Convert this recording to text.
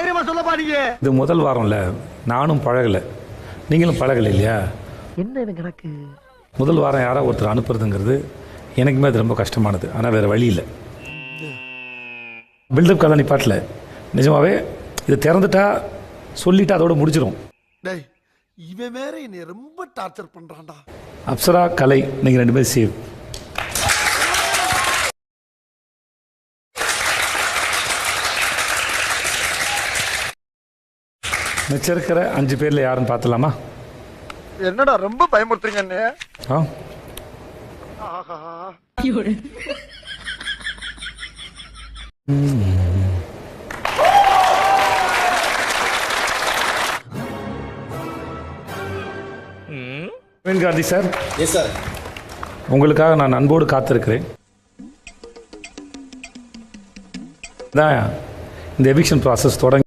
தைரியமா சொல்ல பாருங்க. இது முதல் வாரம்ல, நானும் பழகலை, நீங்களும் பழகலை இல்லையா? என்ன கணக்கு? முதல் வாரம் யாராவது ஒருத்தர் அனுப்புறதுங்கிறது எனக்குமே அது ரொம்ப கஷ்டமானது. ஆனால் வேறு வழி இல்லை. பில்டப் கல்யாணி பாட்டில் நிஜமாவே இது திறந்துட்டா சொல்லிட்டு அதோட முடிச்சிடும். இவன் வேற என்னை ரொம்ப டார்ச்சர் பண்றான்டா. அப்சரா, கலை, நீங்கள் 2 பேரும் சேவ். மிச்சம் இருக்கிற 5 பேரில் யாருன்னு பார்த்துலாமா? என்னடா ரொம்ப பயமுறுத்துறீங்க. ஆ, காந்தி சார். Yes sir. உங்களுக்காக நான் அன்போடு காத்திருக்கிறேன். தான் இந்த எவிக்ஷன் ப்ராசஸ் தொடங்கி